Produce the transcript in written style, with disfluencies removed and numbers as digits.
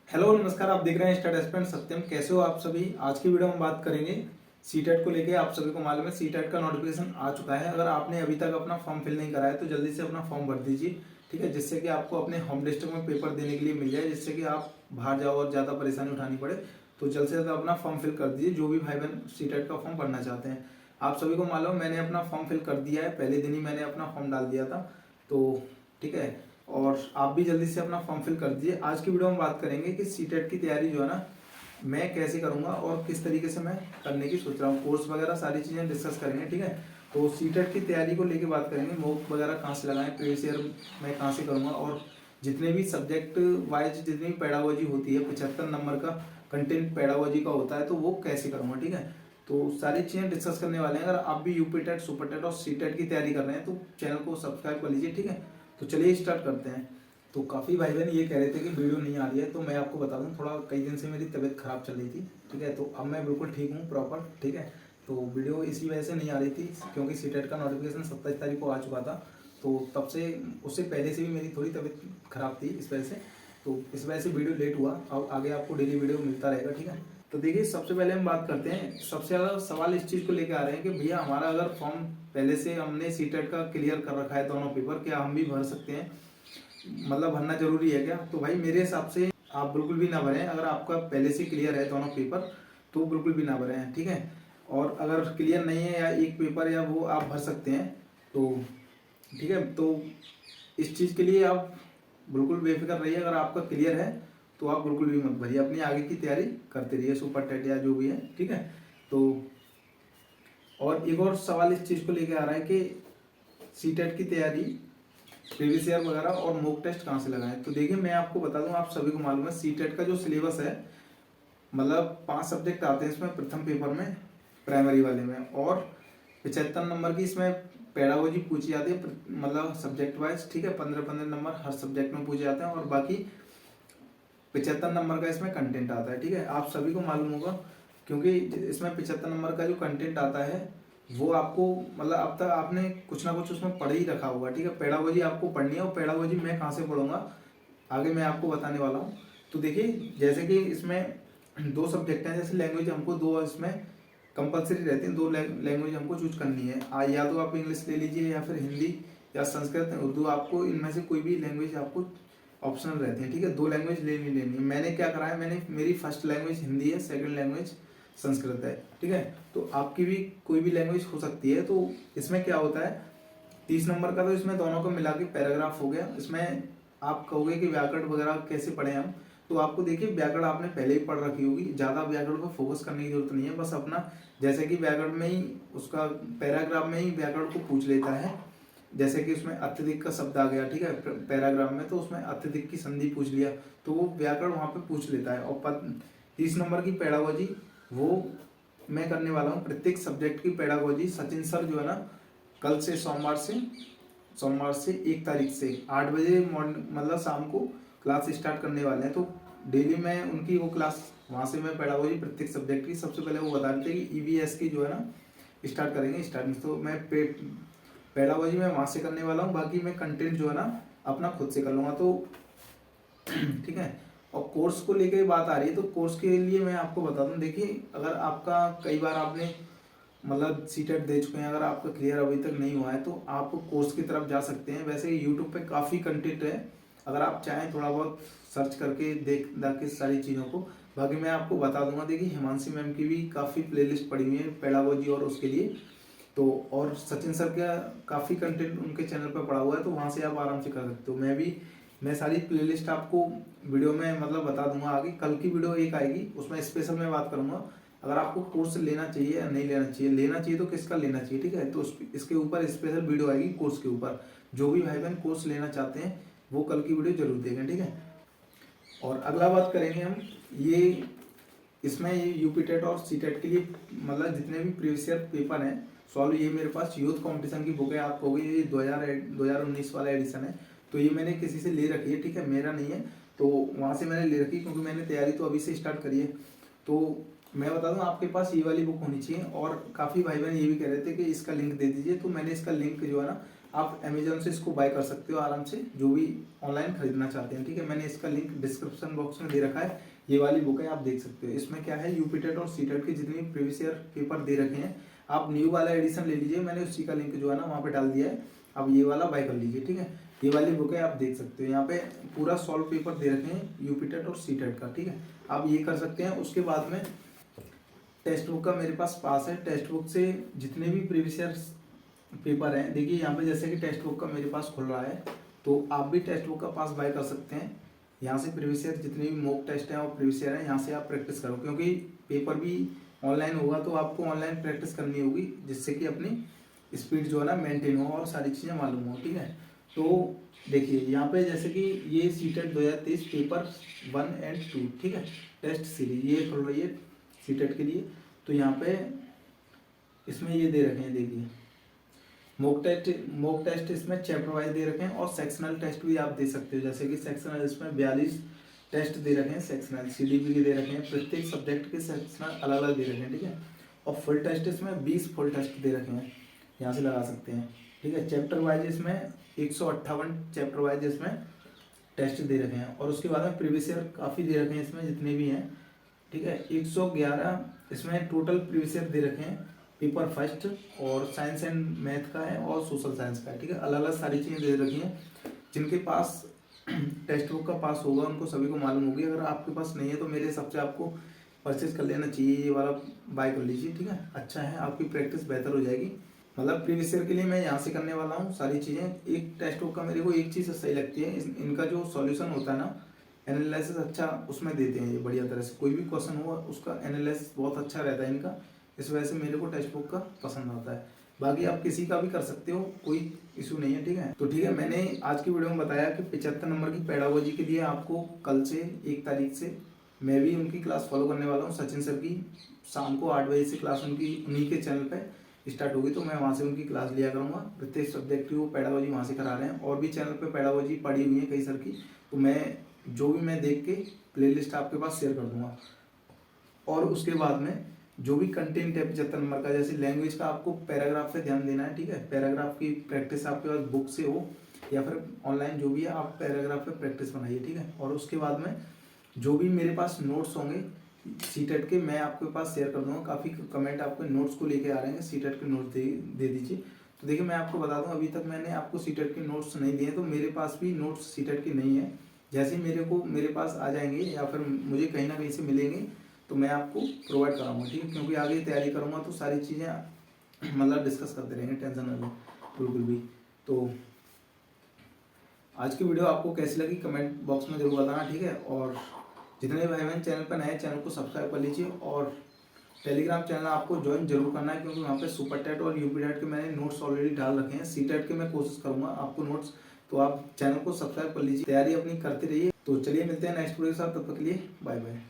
Hello नमस्कार, आप देख रहे हैं स्टार्ट एस्पिरेंट सत्यम। कैसे हो आप सभी। आज की वीडियो में बात करेंगे सीटेट को लेके। आप सभी को मालूम है सीटेट का नोटिफिकेशन आ चुका है। अगर आपने अभी तक अपना फॉर्म फिल नहीं कराया तो जल्दी से अपना फॉर्म भर दीजिए, ठीक है, जिससे कि आपको अपने होम डिस्ट्रिक्ट में पेपर देने के लिए मिल जाए, जिससे कि आप बाहर जाओ और ज़्यादा परेशानी उठानी पड़े। तो जल्द से जल्द अपना फॉर्म फिल कर दीजिए, जो भी भाई बहन सीटेट का फॉर्म भरना चाहते हैं। आप सभी को मालूम है मैंने अपना फॉर्म फिल कर दिया है, पहले दिन ही मैंने अपना फॉर्म डाल दिया था। तो ठीक है, और आप भी जल्दी से अपना फॉर्म फिल कर दीजिए। आज की वीडियो में बात करेंगे कि सीटेट की तैयारी जो है ना मैं कैसे करूंगा और किस तरीके से मैं करने की सोच रहा हूँ। कोर्स वगैरह सारी चीज़ें डिस्कस करेंगे, ठीक है। तो सीटेट की तैयारी को लेके बात करेंगे, मॉक वगैरह कहाँ से लगाएं, प्रीवियस ईयर मैं कहाँ से करूँगा, और जितने भी सब्जेक्ट वाइज जितनी भी पेडागोजी होती है 75 नंबर का कंटेंट पेडागोजी का होता है, तो वो कैसे करूँगा, ठीक है। तो सारी चीज़ें डिस्कस करने वाले हैं। अगर आप भी यूपी टेट, सुपर टेट और सीटेट की तैयारी कर रहे हैं तो चैनल को सब्सक्राइब कर लीजिए, ठीक है। तो चलिए स्टार्ट करते हैं। तो काफ़ी भाई बहन ये कह रहे थे कि वीडियो नहीं आ रही है, तो मैं आपको बता दूं थोड़ा कई दिन से मेरी तबीयत खराब चल रही थी, ठीक है। तो अब मैं बिल्कुल ठीक हूँ प्रॉपर, ठीक है। तो वीडियो इसी वजह से नहीं आ रही थी क्योंकि सीटेट का नोटिफिकेशन 27 तारीख को आ चुका था। तो तब से उससे पहले से भी मेरी थोड़ी तबीयत खराब थी इस वजह से। तो इस वजह से वीडियो लेट हुआ। अब आगे आपको डेली वीडियो मिलता रहेगा, ठीक है। तो देखिए सबसे पहले हम बात करते हैं, सबसे ज़्यादा सवाल इस चीज़ को लेकर आ रहे हैं कि भैया हमारा अगर फॉर्म पहले से हमने सीटेट का क्लियर कर रखा है दोनों पेपर, क्या हम भी भर सकते हैं, मतलब भरना जरूरी है क्या। तो भाई मेरे हिसाब से आप बिल्कुल भी ना भरें। अगर आपका पहले से क्लियर है दोनों पेपर तो बिल्कुल भी ना भरें, ठीक है। और अगर क्लियर नहीं है या एक पेपर या वो आप भर सकते हैं तो ठीक है। तो इस चीज़ के लिए आप बिल्कुल बेफिक्र रहिए। अगर आपका क्लियर है तो आप बिल्कुल भी मत भरिए, अपनी आगे की तैयारी करते रहिए, सुपर टेट या जो भी है, ठीक है। तो और एक और सवाल इस चीज़ को लेके आ रहा है कि सीटेट की तैयारी प्रीवियस ईयर वगैरह और मॉक टेस्ट कहाँ से लगाएं। तो देखिए मैं आपको बता दूं, आप सभी को मालूम है सीटेट का जो सिलेबस है, मतलब 5 सब्जेक्ट आते हैं इसमें प्रथम पेपर में, प्राइमरी वाले में, और 75 नंबर की इसमें पेडागोजी पूछी जाती है, मतलब सब्जेक्ट वाइज, ठीक है। 15-15 नंबर हर सब्जेक्ट में पूछे जाते हैं और बाकी 75 नंबर का इसमें कंटेंट आता है, ठीक है। आप सभी को मालूम होगा क्योंकि इसमें 75 नंबर का जो कंटेंट आता है वो आपको, मतलब अब तक आपने कुछ ना कुछ उसमें पढ़ ही रखा होगा, ठीक है। पेडागोजी आपको पढ़नी है और पेडागोजी मैं कहाँ से पढ़ूंगा आगे मैं आपको बताने वाला हूँ। तो देखिए जैसे कि इसमें 2 सब्जेक्ट हैं, जैसे लैंग्वेज हमको 2 इसमें कंपलसरी रहती हैं, 2 लैंग्वेज हमको चूज करनी है। या तो आप इंग्लिश ले लीजिए या फिर हिंदी या संस्कृत उर्दू, आपको इनमें से कोई भी लैंग्वेज आपको ऑप्शनल रहती है, ठीक है। 2 लैंग्वेज लेनी है। मैंने क्या करा है, मैंने मेरी फर्स्ट लैंग्वेज हिंदी है, सेकंड लैंग्वेज संस्कृत है, ठीक है। तो आपकी भी कोई भी लैंग्वेज हो सकती है। तो इसमें क्या होता है 30 नंबर का, तो इसमें दोनों को मिला के पैराग्राफ हो गया। इसमें आप कहोगे कि व्याकरण वगैरह कैसे पढ़े हम, तो आपको देखिए व्याकरण आपने पहले ही पढ़ रखी होगी, ज़्यादा व्याकरण पर फोकस करने की जरूरत नहीं है। बस अपना जैसे कि व्याकरण में ही उसका पैराग्राफ में ही व्याकरण को पूछ लेता है, जैसे कि उसमें अत्यधिक का शब्द आ गया, ठीक है, पैराग्राफ में, तो उसमें अत्यधिक की संधि पूछ लिया तो वो व्याकरण वहाँ पे पूछ लेता है। और 30 नंबर की पेडागोजी वो मैं करने वाला हूँ, प्रत्येक सब्जेक्ट की पेडागोजी सचिन सर जो है ना कल से सोमवार से 1 तारीख से 8 बजे मॉर्निंग, मतलब शाम को क्लास स्टार्ट करने वाले हैं। तो डेली मैं उनकी वो क्लास वहाँ से मैं पेडागोजी प्रत्येक सब्जेक्ट की, सबसे पहले वो बता देते हैं कि ईवीएस की जो है ना स्टार्ट करेंगे स्टार्टिंग। तो मैं पेडागोजी में वहाँ से करने वाला हूँ, बाकी मैं कंटेंट जो है ना अपना खुद से कर लूँगा। तो ठीक है। और कोर्स को लेके बात आ रही है, तो कोर्स के लिए मैं आपको बता दूं, देखिए अगर आपका कई बार आपने मतलब सीटेट दे चुके हैं, अगर आपका क्लियर अभी तक नहीं हुआ है तो आप कोर्स की तरफ जा सकते हैं। वैसे यूट्यूब पे काफ़ी कंटेंट है, अगर आप चाहें थोड़ा बहुत सर्च करके देख के सारी चीज़ों को, बाकी मैं आपको बता दूंगा। देखिए हिमांशी मैम की भी काफ़ी प्लेलिस्ट पड़ी हुई है पेडागोजी और उसके लिए, तो और सचिन सर का काफ़ी कंटेंट उनके चैनल पर पड़ा हुआ है, तो वहाँ से आप आराम से कर सकते हो। मैं सारी प्लेलिस्ट आपको वीडियो में मतलब बता दूंगा। आगे कल की वीडियो एक आएगी, उसमें स्पेशल मैं बात करूंगा अगर आपको कोर्स लेना चाहिए या नहीं लेना चाहिए तो किसका लेना चाहिए, ठीक है। तो इसके ऊपर स्पेशल वीडियो आएगी कोर्स के ऊपर। जो भी भाई बहन कोर्स लेना चाहते हैं वो कल की वीडियो जरूर देखें, ठीक है। और अगला बात करेंगे हम, ये इसमें ये यूपी टेट और सी टेट के लिए मतलब जितने भी प्रीवियस ईयर पेपर हैं सॉल्व, ये मेरे पास यूथ कंपटीशन की बुक है। आप कहोगे ये 2019 वाला एडिशन है, तो ये मैंने किसी से ले रखी है, ठीक है, मेरा नहीं है। तो वहाँ से मैंने ले रखी क्योंकि मैंने तैयारी तो अभी से स्टार्ट करी है। तो मैं बता दूं आपके पास ये वाली बुक होनी चाहिए। और काफ़ी भाई बहन ये भी कह रहे थे कि इसका लिंक दे दीजिए, तो मैंने इसका लिंक जो है ना आप अमेजोन से इसको बाय कर सकते हो आराम से, जो भी ऑनलाइन खरीदना चाहते हैं, ठीक है। मैंने इसका लिंक डिस्क्रिप्शन बॉक्स में दे रखा है। ये वाली बुक है, आप देख सकते हो। इसमें क्या है, यूपीटेट और सीटेट के जितने भी प्रीवियस ईयर पेपर दे रखे हैं, आप न्यू वाला एडिशन ले लीजिए, मैंने उसी का लिंक जो है ना वहाँ पे डाल दिया है। आप ये वाला बाय कर लीजिए, ठीक है। ये वाली बुक है, आप देख सकते हो। यहाँ पे पूरा सॉल्व पेपर दे रखे हैं यूपीटेट और सीटेट का, ठीक है। आप ये कर सकते हैं। उसके बाद में टेक्स्ट बुक का मेरे पास है। टेक्स्ट बुक से जितने भी प्रीवियस ईयर पेपर हैं, देखिए यहाँ पे जैसे कि टेक्स्ट बुक का मेरे पास खुल रहा है, तो आप भी टेक्स्ट बुक का पास बाय कर सकते हैं। यहाँ से प्रीवियस ईयर जितने भी मॉक टेस्ट हैं और प्रीवियस ईयर हैं, यहाँ से आप प्रैक्टिस करो, क्योंकि पेपर भी ऑनलाइन होगा तो आपको ऑनलाइन प्रैक्टिस करनी होगी, जिससे कि अपनी स्पीड जो है ना मेंटेन हो और सारी चीज़ें मालूम हो, ठीक है। तो देखिए यहाँ पे जैसे कि ये सीटेट 2023 पेपर 1 और 2, ठीक है, टेस्ट सीरीज ये खुल रही है सीटेट के लिए। तो यहाँ पे इसमें ये दे रखे हैं, देखिए मॉक टेस्ट इसमें चैप्टर वाइज दे रखे हैं और सेक्शनल टेस्ट भी आप दे सकते हो। जैसे कि सेक्शनल इसमें 42 टेस्ट दे रखे हैं, सेक्शनल सीडीपी के दे रखे हैं, प्रत्येक सब्जेक्ट के सेक्शनल अलग अलग दे रखे हैं, ठीक है। और फुल टेस्ट इसमें 20 फुल टेस्ट दे रखे हैं, यहाँ से लगा सकते हैं, ठीक है। चैप्टर वाइज इसमें 158 चैप्टर वाइज इसमें टेस्ट दे रखे हैं। और उसके बाद में प्रीवियस ईयर काफ़ी दे रखे हैं इसमें, जितने भी हैं, ठीक है। 111 इसमें टोटल प्रीवियस ईयर दे रखे हैं, पेपर फर्स्ट और साइंस एंड मैथ का है और सोशल साइंस का है, ठीक है। अलग अलग सारी चीज़ें दे रखी हैं। जिनके पास टेक्स्ट बुक का पास होगा उनको सभी को मालूम होगी। अगर आपके पास नहीं है तो मेरे हिसाब से आपको परचेज कर लेना चाहिए, ये वाला बाय कर लीजिए, ठीक है। अच्छा है, आपकी प्रैक्टिस बेहतर हो जाएगी। मतलब प्रीवियस ईयर के लिए मैं यहाँ से करने वाला हूँ सारी चीज़ें। एक टेक्स्ट बुक का मेरे को एक चीज़ सही लगती है, इनका जो सॉल्यूशन होता है ना, एनालिसिस अच्छा उसमें देते हैं ये बढ़िया तरह से। कोई भी क्वेश्चन हो उसका एनालिसिस बहुत अच्छा रहता है इनका, इस वजह से मेरे को टेक्स्ट बुक का पसंद आता है। बाकी आप किसी का भी कर सकते हो, कोई इशू नहीं है, ठीक है। तो ठीक है, मैंने आज की वीडियो में बताया कि 75 नंबर की पेडागोजी के लिए आपको कल से 1 तारीख से मैं भी उनकी क्लास फॉलो करने वाला हूँ। सचिन सर की शाम को 8 बजे से क्लास उनकी उन्हीं के चैनल पे स्टार्ट होगी, तो मैं वहाँ से उनकी क्लास लिया करूँगा। प्रत्येक सब्जेक्ट की वो पेडागोजी वहाँ से करा रहे हैं। और भी चैनल पे पेडागोजी पड़ी हुई है कई सर की, तो मैं जो भी मैं देख के प्लेलिस्ट आपके पास शेयर कर दूँगा। और उसके बाद में जो भी कंटेंट है 75 नंबर का, जैसे लैंग्वेज का आपको पैराग्राफ पे ध्यान देना है, ठीक है। पैराग्राफ की प्रैक्टिस आपके पास बुक से हो या फिर ऑनलाइन जो भी है, आप पैराग्राफ पे प्रैक्टिस बनाइए, ठीक है। और उसके बाद में जो भी मेरे पास नोट्स होंगे सीटेट के, मैं आपके पास शेयर कर दूंगा। काफ़ी कमेंट आपको नोट्स को लेके आ रहे हैं, सीटेट के नोट्स दे दीजिए। तो देखिए मैं आपको बता दूं, अभी तक मैंने आपको सीटेट के नोट्स नहीं दिए, तो मेरे पास भी नोट्स सीटेट के नहीं है। जैसे ही मेरे पास आ जाएंगे या फिर मुझे कहीं ना कहीं से मिलेंगे तो मैं आपको प्रोवाइड कराऊंगा, ठीक है। क्योंकि आगे तैयारी करूंगा तो सारी चीज़ें मतलब डिस्कस करते रहेंगे, टेंशन ना लो बिल्कुल भी। तो आज की वीडियो आपको कैसी लगी कमेंट बॉक्स में जरूर बताना, ठीक है। और जितने भाई बहन चैनल पर नए, चैनल को सब्सक्राइब कर लीजिए। और टेलीग्राम चैनल आपको ज्वाइन जरूर करना है, क्योंकि वहाँ पे सुपर टेट और यूपी टेट के मैंने नोट्स ऑलरेडी डाल रखे हैं। सी टेट के मैं कोशिश करूँगा आपको नोट्स, तो आप चैनल को सब्सक्राइब कर लीजिए, तैयारी अपनी करते रहिए। तो चलिए मिलते हैं नेक्स्ट वीडियो के साथ, तब तक के लिए बाय बाय।